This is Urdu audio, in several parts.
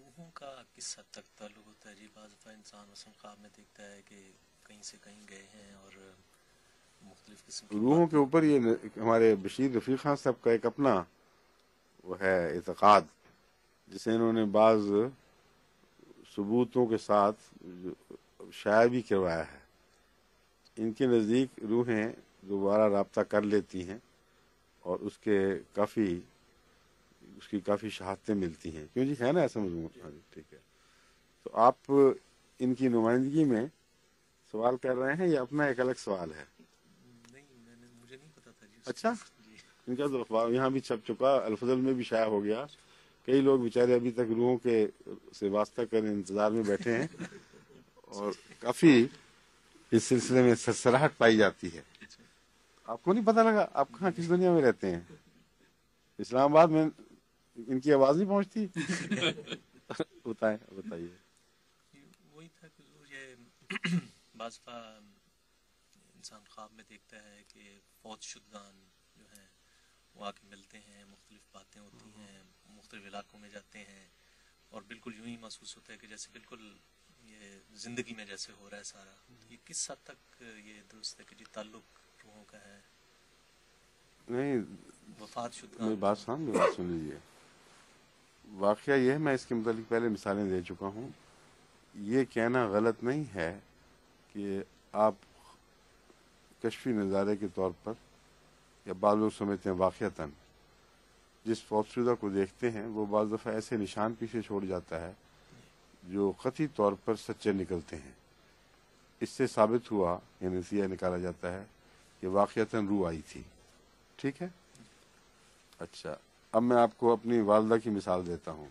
روحوں کا کس حد تک تعلق ہوتا ہے جی؟ بعض دفعہ انسان مثلا خواب میں دیکھتا ہے کہ کہیں سے کہیں گئے ہیں اور مختلف قسم کی روحوں کے باتیں. اوپر یہ ہمارے بشیر رفیق خان صاحب کا ایک اپنا وہ ہے اعتقاد، جسے انہوں نے بعض ثبوتوں کے ساتھ شائع بھی کروایا ہے۔ ان کے نزدیک روحیں دوبارہ رابطہ کر لیتی ہیں اور اس کی کافی شہادتیں ملتی ہیں۔ کیوں جی، ہے نا ایسا مضمون؟ ہاں جی، ٹھیک ہے۔ تو آپ ان کی نمائندگی میں سوال کر رہے ہیں یا اپنا ایک الگ سوال ہے؟ نہیں، مجھے نہیں پتا تھا جی اس اچھا، کا. جی ان کا تو اخبار یہاں بھی چھپ چکا، الفضل میں بھی شائع ہو گیا۔ کئی لوگ بیچارے ابھی تک روحوں کے سے واسطہ کر انتظار میں بیٹھے ہیں اور کافی اس سلسلے میں سرسراہٹ پائی جاتی ہے۔ آپ کو نہیں پتہ لگا؟ آپ کہاں کس دنیا میں رہتے ہیں؟ اسلام آباد میں ان کی آواز نہیں پہنچتی؟ بتائیے۔ وہی تھا کہ یہ بعض دفعہ انسان خواب میں دیکھتا ہے کہ فوت شدگان جو ہیں وہ آ کے ملتے ہیں، مختلف باتیں ہوتی ہیں، مختلف علاقوں میں جاتے ہیں اور بالکل یوں ہی محسوس ہوتا ہے کہ جیسے بالکل یہ زندگی میں جیسے ہو رہا ہے سارا. تو یہ کس حد تک یہ درست ہے کہ جی تعلق روحوں کا ہے نہیں، وفات میری شدگان بات جو؟ میری بات سن لیجیے۔ واقعہ یہ ہے، میں اس کے متعلق پہلے مثالیں دے چکا ہوں۔ یہ کہنا غلط نہیں ہے کہ آپ کشفی نظارے کے طور پر، یا بعض لوگ سمجھتے ہیں واقعتاً، جس فوت شدہ کو دیکھتے ہیں وہ بعض دفعہ ایسے نشان پیچھے چھوڑ جاتا ہے جو قطعی طور پر سچے نکلتے ہیں۔ اس سے ثابت ہوا، یعنی نتیجہ نکالا جاتا ہے کہ واقعتاً روح آئی تھی۔ ٹھیک ہے؟ اچھا، اب میں آپ کو اپنی والدہ کی مثال دیتا ہوں۔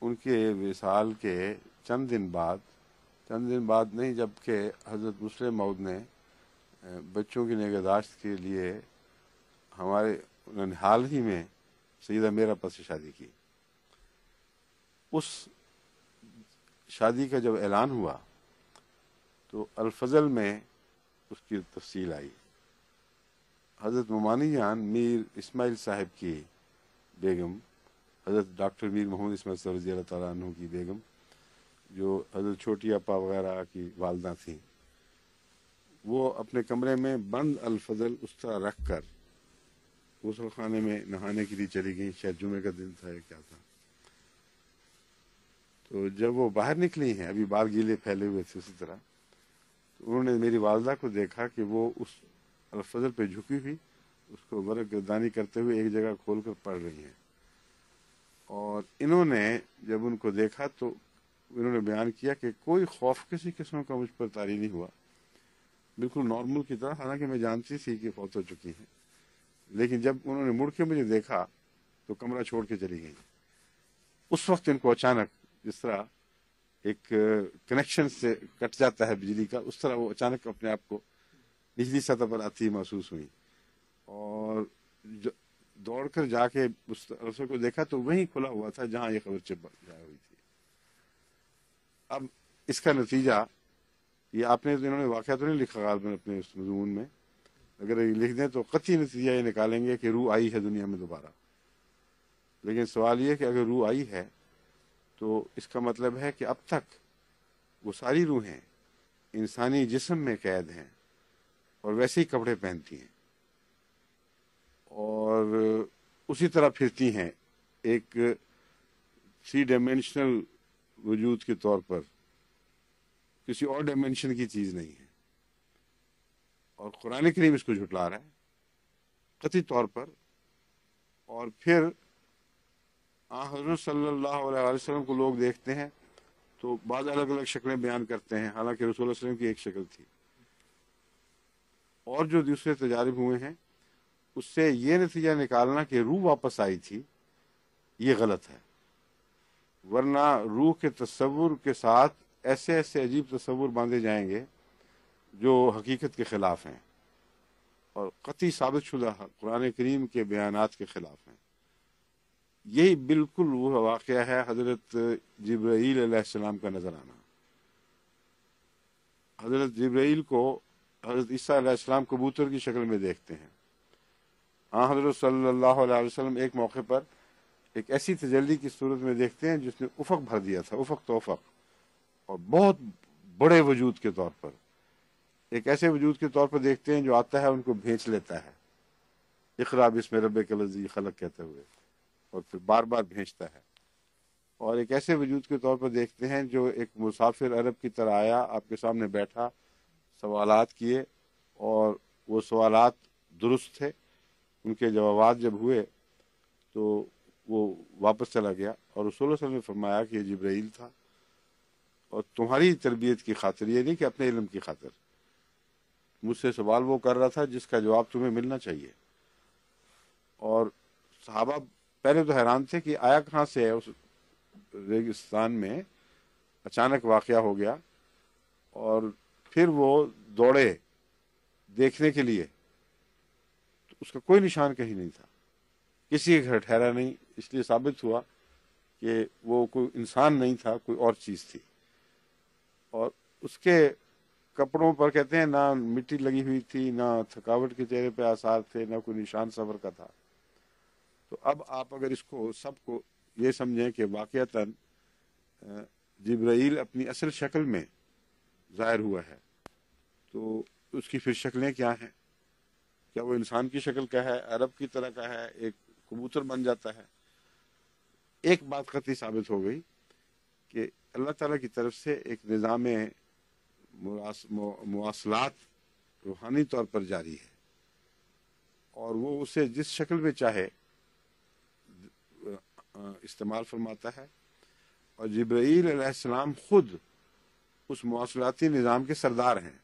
ان کے وصال کے چند دن بعد نہیں، جبکہ حضرت مسلم موعود نے بچوں کی نگہداشت کے لیے انہوں نے حال ہی میں سیدہ میرا پس سے شادی کی۔ اس شادی کا جب اعلان ہوا تو الفضل میں اس کی تفصیل آئی۔ حضرت ممانی جان میر اسماعیل صاحب کی بیگم، حضرت ڈاکٹر میر محمد اسماعیل صاحب رضی اللہ تعالیٰ عنہ کی بیگم، جو حضرت چھوٹی اپا وغیرہ کی والدہ تھیں، وہ اپنے کمرے میں بند الفضل اس طرح رکھ کر غسل خانے میں نہانے کے لیے چلی گئیں۔ شاید جمعے کا دن تھا یا کیا تھا۔ تو جب وہ باہر نکلی ہیں، ابھی بال گیلے پھیلے ہوئے تھے اسی طرح، تو انہوں نے میری والدہ کو دیکھا کہ وہ اس الفضل پہ جھکی ہوئی اس کو ورق گردانی کرتے ہوئے ایک جگہ کھول کر پڑھ رہی ہیں۔ اور انہوں نے جب ان کو دیکھا تو انہوں نے بیان کیا کہ کوئی خوف کسی قسم کا مجھ پر طاری نہیں ہوا، بالکل نارمل کی طرح، حالانکہ میں جانتی تھی کہ فوت ہو چکی ہیں، لیکن جب انہوں نے مڑ کے مجھے دیکھا تو کمرہ چھوڑ کے چلی گئی۔ اس وقت ان کو اچانک، جس طرح ایک کنیکشن سے کٹ جاتا ہے بجلی کا، اس طرح وہ اچانک اپنے آپ کو نچلی سطح پر آتی محسوس ہوئی، اور دوڑ کر جا کے اس رسول کو دیکھا تو وہیں کھلا ہوا تھا جہاں یہ خبر جائے ہوئی تھی۔ اب اس کا نتیجہ یہ انہوں نے واقعہ تو نہیں لکھا غالباً اپنے اس مضمون میں، اگر یہ لکھ دیں تو قطعی نتیجہ یہ نکالیں گے کہ روح آئی ہے دنیا میں دوبارہ۔ لیکن سوال یہ کہ اگر روح آئی ہے تو اس کا مطلب ہے کہ اب تک وہ ساری روحیں انسانی جسم میں قید ہیں اور ویسے ہی کپڑے پہنتی ہیں اور اسی طرح پھرتی ہیں، ایک 3 ڈائمینشنل وجود کے طور پر، کسی اور ڈائمینشن کی چیز نہیں ہے۔ اور قرآن کریم اس کو جھٹلا رہا ہے قطعی طور پر۔ اور پھر حضرت صلی اللہ علیہ وسلم کو لوگ دیکھتے ہیں تو بعض الگ الگ شکلیں بیان کرتے ہیں، حالانکہ رسول اللہ علیہ وسلم کی ایک شکل تھی۔ اور جو دوسرے تجارب ہوئے ہیں اس سے یہ نتیجہ نکالنا کہ روح واپس آئی تھی، یہ غلط ہے۔ ورنہ روح کے تصور کے ساتھ ایسے ایسے عجیب تصور باندھے جائیں گے جو حقیقت کے خلاف ہیں اور قطعی ثابت شدہ قرآن کریم کے بیانات کے خلاف ہیں۔ یہی بالکل وہ واقعہ ہے حضرت جبرائیل علیہ السلام کا نظر آنا۔ حضرت جبرائیل کو حضرت عیسیٰ علیہ السلام کبوتر کی شکل میں دیکھتے ہیں۔ حضرت صلی اللہ علیہ وسلم ایک موقع پر ایک ایسی تجلی کی صورت میں دیکھتے ہیں جس نے افق بھر دیا تھا، افق تو افق، اور بہت بڑے وجود کے طور پر، ایک ایسے وجود کے طور پر دیکھتے ہیں جو آتا ہے ان کو بھینچ لیتا ہے، اقرا بسم ربک الذی خلق کہتے ہوئے، اور پھر بار بار بھیجتا ہے۔ اور ایک ایسے وجود کے طور پر دیکھتے ہیں جو ایک مسافر عرب کی طرح آیا، آپ کے سامنے بیٹھا، سوالات کیے، اور وہ سوالات درست تھے، ان کے جوابات جب ہوئے تو وہ واپس چلا گیا، اور رسول اللہ صلی اللہ علیہ وسلم نے فرمایا کہ یہ جبرائیل تھا، اور تمہاری تربیت کی خاطر، یہ نہیں کہ اپنے علم کی خاطر، مجھ سے سوال وہ کر رہا تھا جس کا جواب تمہیں ملنا چاہیے۔ اور صحابہ پہلے تو حیران تھے کہ آیا کہاں سے ہے، اس ریگستان میں اچانک واقعہ ہو گیا، اور پھر وہ دوڑے دیکھنے کے لیے، تو اس کا کوئی نشان کہیں نہیں تھا، کسی کے گھر ٹھہرا نہیں، اس لیے ثابت ہوا کہ وہ کوئی انسان نہیں تھا، کوئی اور چیز تھی۔ اور اس کے کپڑوں پر کہتے ہیں نہ مٹی لگی ہوئی تھی، نہ تھکاوٹ کے چہرے پہ آثار تھے، نہ کوئی نشان سفر کا تھا۔ تو اب آپ اگر اس کو سب کو یہ سمجھیں کہ واقعتاً جبرائیل اپنی اصل شکل میں ظاہر ہوا ہے، تو اس کی پھر شکلیں کیا ہیں؟ کیا وہ انسان کی شکل کا ہے، عرب کی طرح کا ہے، ایک کبوتر بن جاتا ہے؟ ایک بات قطعی ثابت ہو گئی کہ اللہ تعالیٰ کی طرف سے ایک نظام مواصلات روحانی طور پر جاری ہے، اور وہ اسے جس شکل میں چاہے استعمال فرماتا ہے، اور جبرائیل علیہ السلام خود اس مواصلاتی نظام کے سردار ہیں،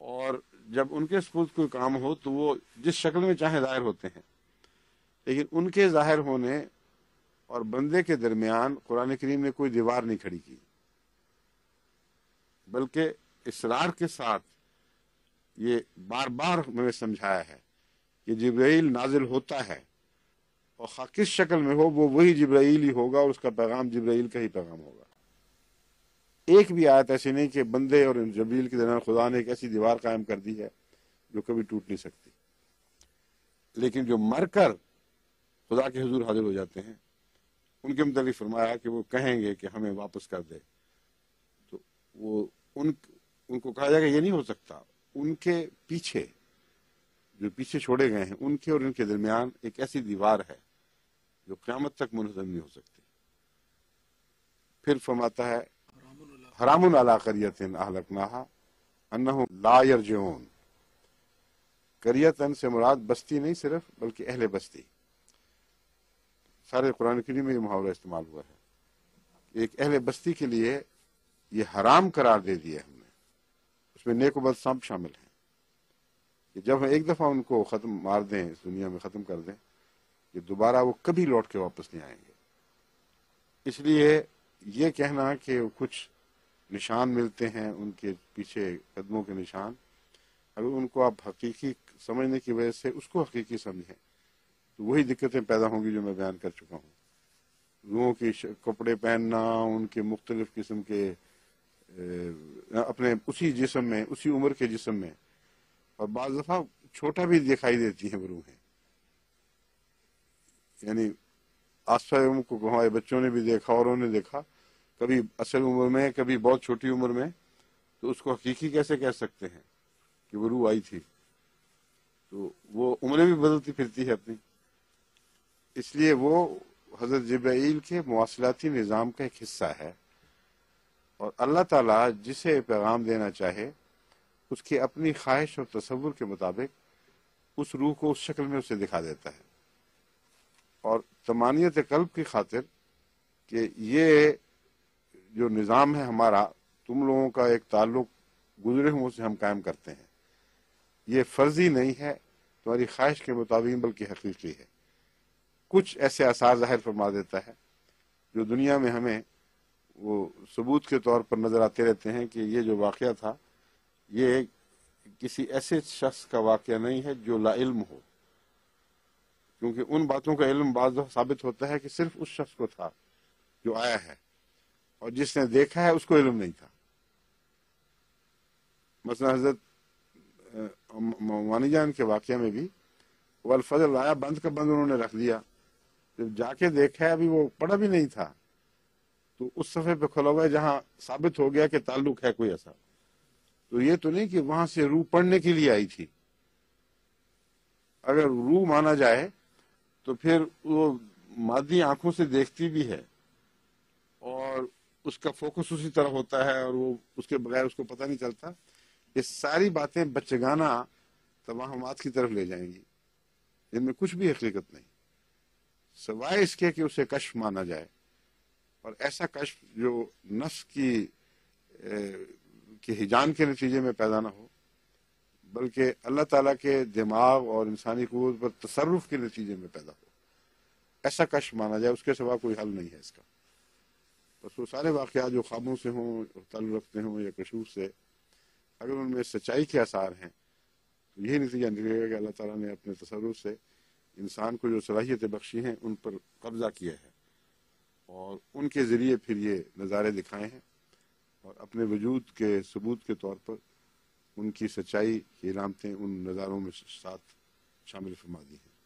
اور جب ان کے سپرد کوئی کام ہو تو وہ جس شکل میں چاہے ظاہر ہوتے ہیں، لیکن ان کے ظاہر ہونے اور بندے کے درمیان قرآن کریم نے کوئی دیوار نہیں کھڑی کی، بلکہ اصرار کے ساتھ یہ بار بار میں سمجھایا ہے کہ جبرائیل نازل ہوتا ہے، اور خواہ کس شکل میں ہو وہ وہی جبرائیل ہی ہوگا، اور اس کا پیغام جبرائیل کا ہی پیغام ہوگا۔ ایک بھی آیت ایسی نہیں کہ بندے اور جبرائیل کے درمیان خدا نے ایک ایسی دیوار قائم کر دی ہے جو کبھی ٹوٹ نہیں سکتی، لیکن جو مر کر خدا کے حضور حاضر ہو جاتے ہیں ان کے متعلق فرمایا کہ وہ کہیں گے کہ ہمیں واپس کر دے، تو وہ ان کو کہا جائے گا یہ نہیں ہو سکتا، ان کے پیچھے جو پیچھے چھوڑے گئے ہیں ان کے اور ان کے درمیان ایک ایسی دیوار ہے جو قیامت تک منہدم نہیں ہو سکتی۔ پھر فرماتا ہے حرام علی قریۃ اہلکناها انہم لا یرجعون، قریۃ سے مراد بستی نہیں صرف بلکہ اہل بستی، سارے قرآن کریم میں یہ محاورہ استعمال ہوا ہے، ایک اہل بستی کے لیے یہ حرام قرار دے دیا ہم نے، اس میں نیک و بد سب شامل ہیں، کہ جب ہم ایک دفعہ ان کو ختم مار دیں، اس دنیا میں ختم کر دیں، کہ دوبارہ وہ کبھی لوٹ کے واپس نہیں آئیں گے۔ اس لیے یہ کہنا کہ کچھ نشان ملتے ہیں ان کے پیچھے قدموں کے نشان، اگر ان کو آپ حقیقی سمجھنے کی وجہ سے اس کو حقیقی سمجھیں تو وہی دقتیں پیدا ہوں گی جو میں بیان کر چکا ہوں، لوگوں کے کپڑے پہننا، ان کے مختلف قسم کے اپنے اسی جسم میں، اسی عمر کے جسم میں، اور بعض دفعہ چھوٹا بھی دکھائی دیتی ہیں روحیں، یعنی آس پاس کو ہمارے بچوں نے بھی دیکھا اور انہوں نے دیکھا، کبھی اصل عمر میں کبھی بہت چھوٹی عمر میں، تو اس کو حقیقی کیسے کہہ سکتے ہیں کہ وہ روح آئی تھی؟ تو وہ عمریں بھی بدلتی پھرتی ہے اپنی، اس لیے وہ حضرت جبرائیل کے مواصلاتی نظام کا ایک حصہ ہے، اور اللہ تعالیٰ جسے پیغام دینا چاہے اس کی اپنی خواہش اور تصور کے مطابق اس روح کو اس شکل میں اسے دکھا دیتا ہے۔ اور طمانینت قلب کی خاطر کہ یہ جو نظام ہے ہمارا، تم لوگوں کا ایک تعلق گزرے ہوں سے ہم قائم کرتے ہیں، یہ فرضی نہیں ہے تمہاری خواہش کے مطابق بلکہ حقیقی ہے، کچھ ایسے آثار ظاہر فرما دیتا ہے جو دنیا میں ہمیں وہ ثبوت کے طور پر نظر آتے رہتے ہیں کہ یہ جو واقعہ تھا یہ کسی ایسے شخص کا واقعہ نہیں ہے جو لا علم ہو، کیونکہ ان باتوں کا علم بعض دفعہ ثابت ہوتا ہے کہ صرف اس شخص کو تھا جو آیا ہے، اور جس نے دیکھا ہے اس کو علم نہیں تھا۔ مثلا حضرت مانی جان کے واقعہ میں بھی وہ الفضل آیا، بند کا بند انہوں نے رکھ دیا، جب جا کے دیکھا ہے، ابھی وہ پڑھا بھی نہیں تھا، تو اس صفحے پہ کھلا ہوا ہے جہاں ثابت ہو گیا کہ تعلق ہے کوئی ایسا. تو یہ تو نہیں کہ وہاں سے روح پڑھنے کے لیے آئی تھی. اگر روح مانا جائے تو پھر وہ مادی آنکھوں سے دیکھتی بھی ہے اور اس کا فوکس اسی طرح ہوتا ہے اور وہ اس کے بغیر اس کو پتہ نہیں چلتا. یہ ساری باتیں بچگانہ توہمات کی طرف لے جائیں گی جن میں کچھ بھی حقیقت نہیں، سوائے اس کے کہ اسے کشف مانا جائے، اور ایسا کشف جو نفس کی ہجان کے نتیجے میں پیدا نہ ہو، بلکہ اللہ تعالیٰ کے دماغ اور انسانی قوت پر تصرف کے نتیجے میں پیدا ہو. ایسا کشف مانا جائے، اس کے سوا کوئی حل نہیں ہے اس کا. بس وہ سارے واقعات جو خوابوں سے ہوں، تعلق رکھتے ہوں یا کشوف سے، اگر ان میں سچائی کے آثار ہیں تو یہی نتیجہ نکلے گا کہ اللہ تعالیٰ نے اپنے تصرف سے انسان کو جو صلاحیتیں بخشی ہیں ان پر قبضہ کیا ہے، اور ان کے ذریعے پھر یہ نظارے دکھائے ہیں، اور اپنے وجود کے ثبوت کے طور پر ان کی سچائی کی علامتیں ان نظاروں میں ساتھ شامل فرما دی ہیں.